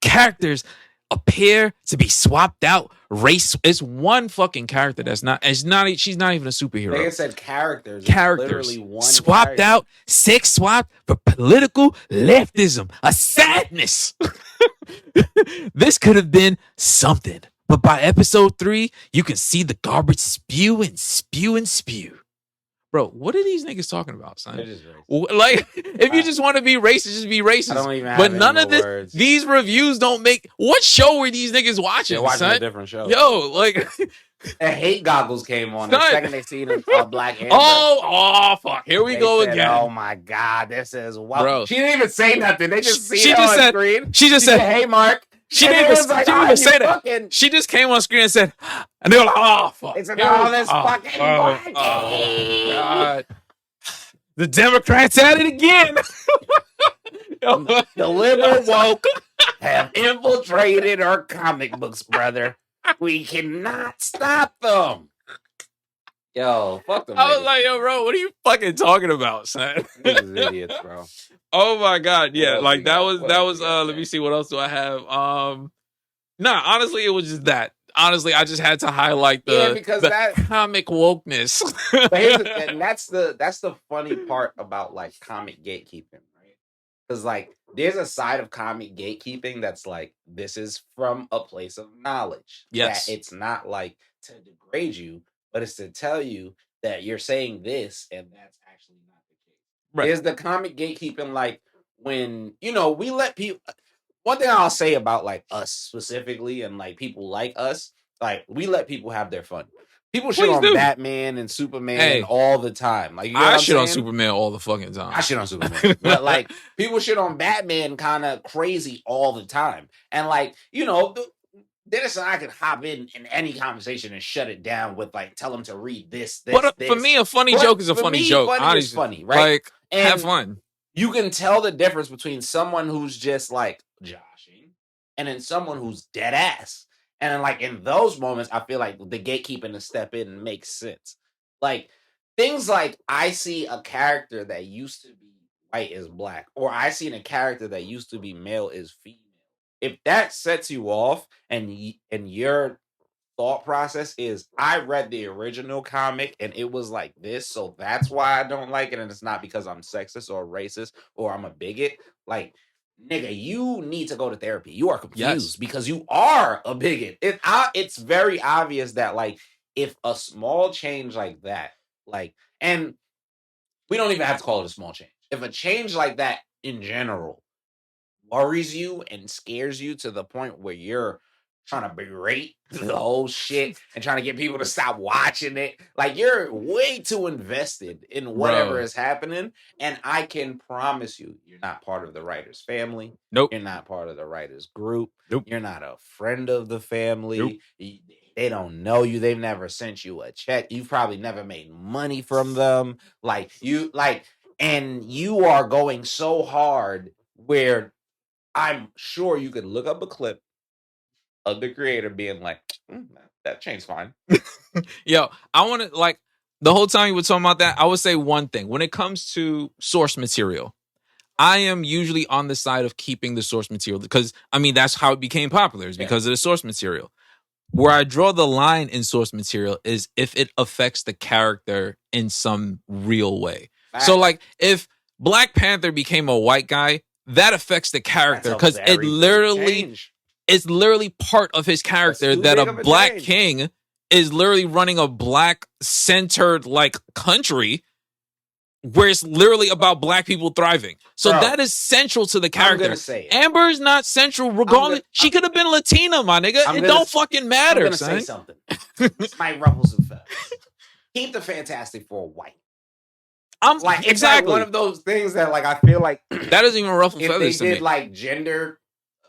Characters appear to be swapped out. Race is one fucking character that's not. She's not even a superhero. Like I said, characters. Literally one swapped out, sex swapped for political leftism. A sadness. This could have been something, but by episode 3, you can see the garbage spew and spew and spew. Bro, what are these niggas talking about, son? It is like, if you just want to be racist, just be racist. I don't even have but none of words. These reviews don't make. What show were these niggas watching? They're watching son? A different show. Yo, like, the hate goggles came on the second they seen a black Amber. Oh, fuck! Here we go said, again. Oh my god, this is wow. Bro. She didn't even say nothing. They just see it on said, screen. She just said, "Hey, Mark." She And didn't it even, was like, she didn't oh, even you say that. fucking. She just came on screen and said, and they were like, oh, fuck. It's all this fucking oh, Marky. God. The Democrats at it again. The liberal woke have infiltrated our comic books, brother. We cannot stop them. Yo, fuck them. I was like, yo, bro, what are you fucking talking about, son? Niggas idiots, bro. Oh my God. Yeah, What like else that we was got? that What was else we got, let me man? see what else do I have. Nah, honestly, it was just that. Honestly, I just had to highlight Yeah, the because the that- comic wokeness. But here's and that's the funny part about like comic gatekeeping, right? Because like there's a side of comic gatekeeping that's like this is from a place of knowledge. Yes. That it's not like to degrade you, but it's to tell you that you're saying this and that's actually not the case. Right. There's the comic gatekeeping, like when we let people. One thing I'll say about like us specifically and like people like us, like we let people have their fun. People shit Please on do. Batman and Superman Hey, all the time. Like you know I what I'm shit on saying? Superman all the fucking time. I shit on Superman, but like people shit on Batman kind of crazy all the time. And like Dennis and I could hop in any conversation and shut it down with like tell them to read this. But this. for me, a funny But joke is a for funny me, joke. funny is Honestly, funny, right? Like, And have fun. you can tell the difference between someone who's just like joshing and then someone who's dead ass. And then, like in those moments, I feel like the gatekeeping to step in makes sense. Like things like I see a character that used to be white is black, or I seen a character that used to be male is female. If that sets you off and your thought process is I read the original comic and it was like this, so that's why I don't like it, and it's not because I'm sexist or racist or I'm a bigot. Like, nigga, you need to go to therapy. You are confused because you are a bigot. It's very obvious that like if a small change like that, like, and we don't even have to call it a small change. If a change like that in general worries you and scares you to the point where you're trying to berate the whole shit and trying to get people to stop watching it, like you're way too invested in whatever is happening. And I can promise you, you're not part of the writer's family. Nope. You're not part of the writer's group. Nope. You're not a friend of the family. Nope. They don't know you. They've never sent you a check. You've probably never made money from them. And you are going so hard where I'm sure you could look up a clip of the creator being like, that chang's fine. Yo, I want to, like, the whole time you were talking about that, I would say one thing. When it comes to source material, I am usually on the side of keeping the source material because, I mean, that's how it became popular, is because of the source material. Where I draw the line in source material is if it affects the character in some real way. So, like, if Black Panther became a white guy, that affects the character because it's literally part of his character that a black king is literally running a black centered like country where it's literally about black people thriving. So that is central to the character. Amber is not central regardless. She could have been Latina, my nigga. It don't fucking matter. I'm gonna say something. This might ruffle some feathers. Keep the Fantastic Four white. I'm like exactly like one of those things that like I feel like that doesn't even ruffle feathers if they to did me. Like gender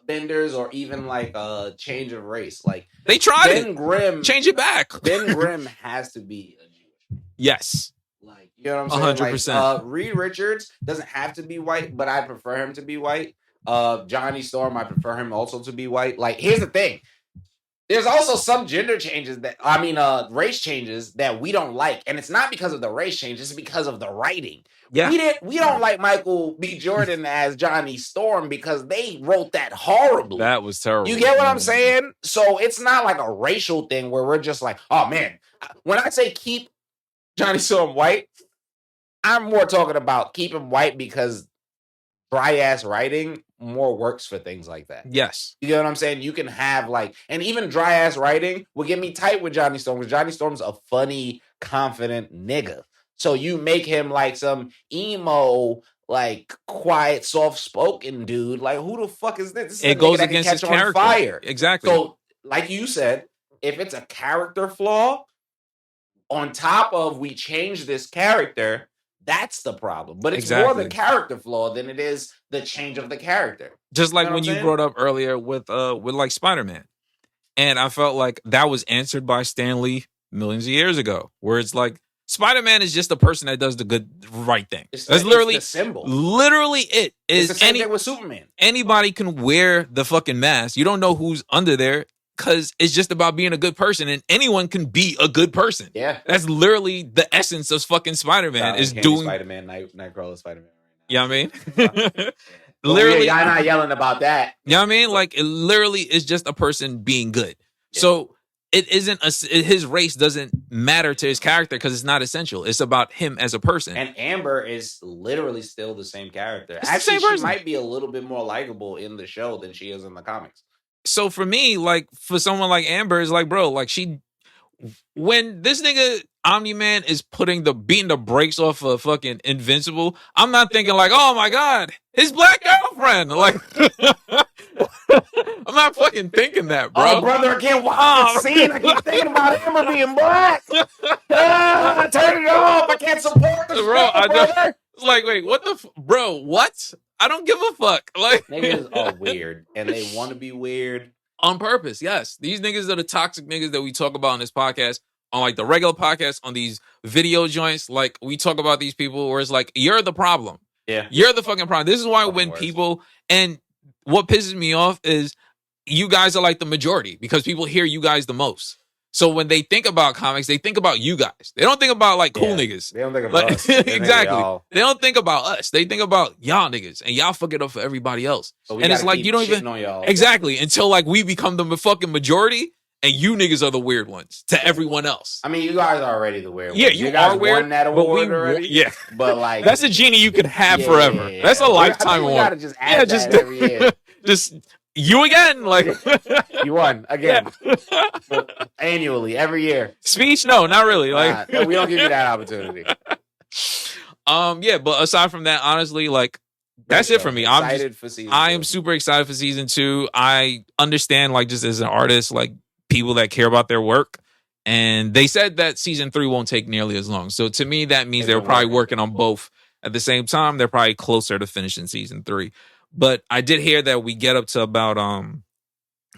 benders or even like a change of race, like they tried Ben Grimm, change it back. Ben Grimm has to be a Jewish. Yes, like you know what I'm saying. 100%. Like, Reed Richards doesn't have to be white, but I prefer him to be white. Johnny Storm, I prefer him also to be white. Like here's the thing. There's also some gender changes race changes that we don't like, and it's not because of the race change; it's because of the writing. Yeah, we don't like Michael B. Jordan as Johnny Storm because they wrote that horribly. That was terrible. You get what I'm saying? So it's not like a racial thing where we're just like, oh man. When I say keep Johnny Storm white, I'm more talking about keep him white because dry ass writing more works for things like that. Yes. You know what I'm saying? You can have and even dry ass writing will get me tight with Johnny Storm because Johnny Storm's a funny, confident nigga. So you make him like some emo, like quiet, soft spoken dude. Like who the fuck is this? This is it goes against his character. Fire. Exactly. So like you said, if it's a character flaw, on top of we change this character, That's the problem. But it's more the character flaw than it is the change of the character. Just like when you brought up earlier with like Spider-Man. And I felt like that was answered by Stan Lee millions of years ago, where it's like Spider-Man is just a person that does the right thing. That's literally the symbol. Literally, it is. It's the same thing with Superman. Anybody can wear the fucking mask. You don't know who's under there because it's just about being a good person, and anyone can be a good person. Yeah, that's literally the essence of fucking Spider-Man. Is doing Spider-Man, Nightcrawler, Spider-Man. You know what I mean? Literally, y'all not yelling about that. You know what I mean? Like, it literally is just a person being good. Yeah. So it isn't his race doesn't matter to his character because it's not essential. It's about him as a person. And Amber is literally still the same character. Actually, she might be a little bit more likable in the show than she is in the comics. So for me, like, for someone like Amber, is like, bro, like, when this nigga Omni-Man is beating the brakes off of fucking Invincible, I'm not thinking like, oh my god, his black girlfriend. Like, I'm not fucking thinking that, bro. Oh, brother, I can't watch the scene. I keep thinking about Amber being black. Turn it off. I can't support this, bro. It's like, wait, what bro? What? I don't give a fuck. Like, niggas are weird, and they want to be weird. On purpose, yes. These niggas are the toxic niggas that we talk about on this podcast, on like the regular podcast, on these video joints. Like, we talk about these people where it's like, you're the problem. Yeah. You're the fucking problem. This is why when people, and what pisses me off is you guys are like the majority because people hear you guys the most. So when they think about comics, they think about you guys. They don't think about like cool niggas. They don't think about us. Exactly. They don't think about us. They think about y'all niggas, and y'all fuck it up for everybody else. So and it's like you don't even exactly until like we become the fucking majority, and you niggas are the weird ones to everyone else. I mean, you guys are already the weird ones. Yeah, you guys are weird. Won that award already. Yeah, but like that's a genie you could have forever. Yeah. That's a lifetime award. We gotta just add that every year. Just. You again, like you won again, annually every year. Speech, no, not really. Like we don't give you that opportunity. Yeah, but aside from that, honestly, like that's it for me. I am super excited for season 2. I understand, like, just as an artist, like people that care about their work, and they said that season 3 won't take nearly as long. So to me, that means they're probably working on both at the same time. They're probably closer to finishing season 3. But I did hear that we get up to about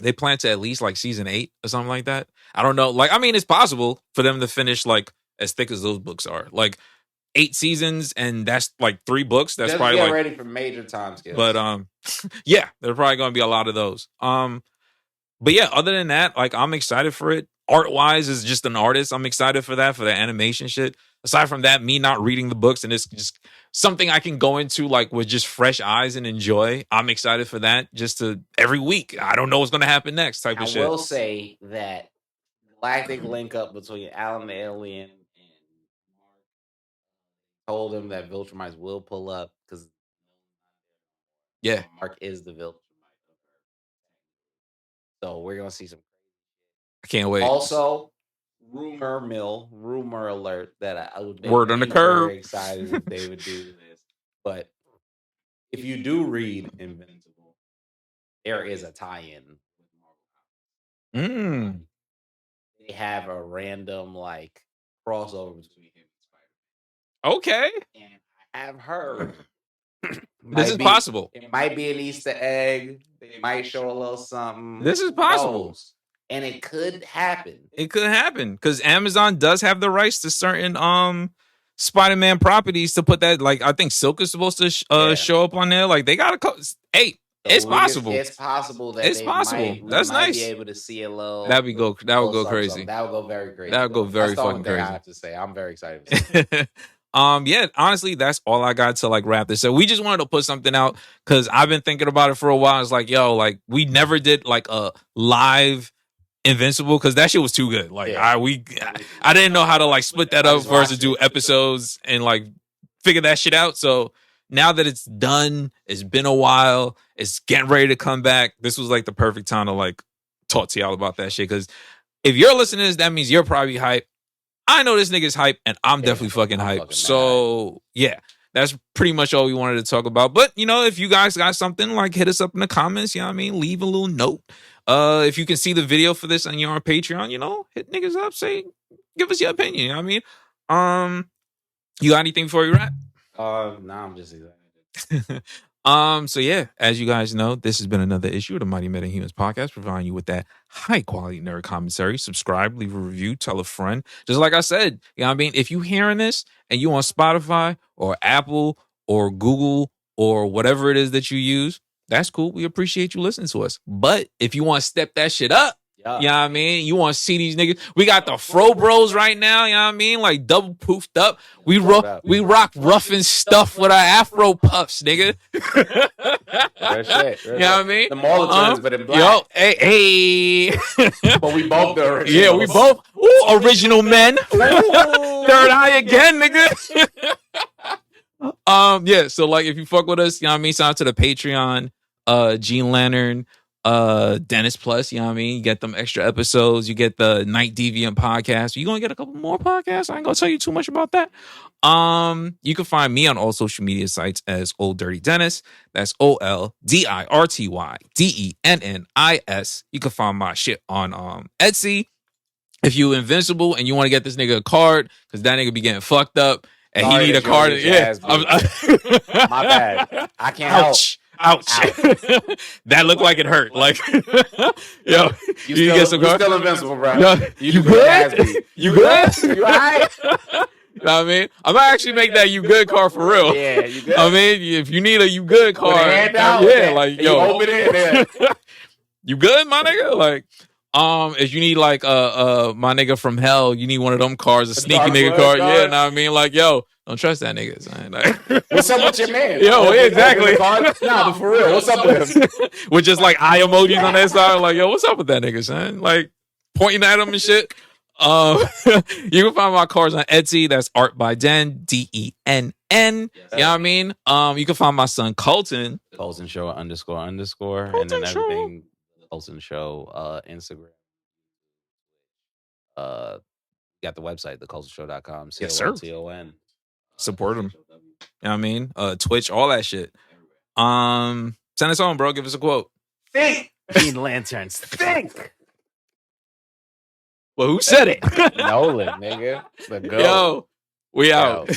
they plan to at least like season 8 or something like that. I don't know. Like, I mean, it's possible for them to finish like as thick as those books are. Like 8 seasons, and that's like 3 books. That's just probably get like ready for major time scales. But yeah, there's probably gonna be a lot of those. But yeah, other than that, like I'm excited for it. Art wise, as just an artist, I'm excited for that, for the animation shit. Aside from that, me not reading the books and it's just something I can go into like with just fresh eyes and enjoy. I'm excited for that. Just to every week, I don't know what's gonna happen next type of shit. I will say that galactic link up between Alan the Alien and Mark told him that Viltrumites will pull up because Mark is the Viltrumite. So we're gonna see some. I can't wait. Also, rumor alert that I would word on the curve. Very excited if they would do this. But if you do read Invincible, there is a tie-in with Marvel. They have a random like crossover between him and Spider-Man. Okay. And I have heard this is possible. It might be an Easter egg. They might show a little something. This is possible. And it could happen. It could happen because Amazon does have the rights to certain Spider-Man properties to put that. Like I think Silk is supposed to show up on there. Like they got to. Hey, it's possible. It's possible that it's possible. That's nice. Be able to see a little. That would go crazy. That would go very crazy. That would go very fucking crazy. I have to say, I'm very excited. Yeah, honestly, that's all I got to like wrap this. So we just wanted to put something out because I've been thinking about it for a while. It's like, yo, like we never did like a live Invincible because that shit was too good. Like I didn't know how to like split that up for us to do episodes and like figure that shit out. So now that it's done, it's been a while, it's getting ready to come back. This was like the perfect time to like talk to y'all about that shit. Because if you're listening to this, that means you're probably hype. I know this nigga's hype, and I'm definitely fucking hype. So yeah, that's pretty much all we wanted to talk about. But you know, if you guys got something, like hit us up in the comments. You know what I mean? Leave a little note. If you can see the video for this and you're on Patreon, you know, hit niggas up, give us your opinion. You know what I mean? You got anything before we wrap? Nah, I'm just excited. So yeah, as you guys know, this has been another issue of the Mighty Metahumans podcast, providing you with that high quality nerd commentary. Subscribe, leave a review, tell a friend. Just like I said, you know what I mean? If you hearing this and you on Spotify or Apple or Google or whatever it is that you use, that's cool. We appreciate you listening to us. But if you want to step that shit up, you know what I mean? You want to see these niggas? We got the Fro Bros right now, you know what I mean? Like double poofed up. We rock rough and stuff with our Afro puffs, nigga. Real shit. You know what I mean? The Marlon twins, but in black. Yo, hey. But we both the original. Yeah, we both original men. Third eye again, nigga. Yeah, so like if you fuck with us, you know what I mean? Sign up to the Patreon, Gene Lantern, Dennis Plus, you know what I mean? You get them extra episodes, you get the Night Deviant podcast. You're gonna get a couple more podcasts. I ain't gonna tell you too much about that. You can find me on all social media sites as Old Dirty Dennis. That's OLDIRTYDENNIS. You can find my shit on Etsy. If you invincible and you want to get this nigga a card, because that nigga be getting fucked up and he need a card. Yeah. My bad. I can't help. Ouch. That looked like it hurt. Like, yo, you get some cards? Still invincible, bro. Yo, you good? You good? You all right? You know what I mean? I might actually make that you good card for real. Yeah, you good. I mean, if you need a you good card, yeah, like yo, open it there. You good, my nigga? Like, if you need like my nigga from hell, you need one of them cards, a sneaky nigga card. Yeah, know what I mean? Like, yo, don't trust that nigga, son. Like, what's up with your man? Yo, exactly. Nah, but for real, what's up with him? With just like eye emojis on that side, like, yo, what's up with that nigga, son? Like pointing at him and shit. You can find my cards on Etsy. That's Art by Den, DENN. You know what I mean? You can find my son Colton. Colton Show __, Colton and then Show. everything. Colton Show, Instagram. Got the website, thecoltonshow.com. Yes, sir. COLTON. Support him. You know what I mean? Twitch, all that shit. Send us on, bro. Give us a quote. Think. Green Lanterns. Think. Well, who said it? Nolan, nigga. The goat. Yo, we out.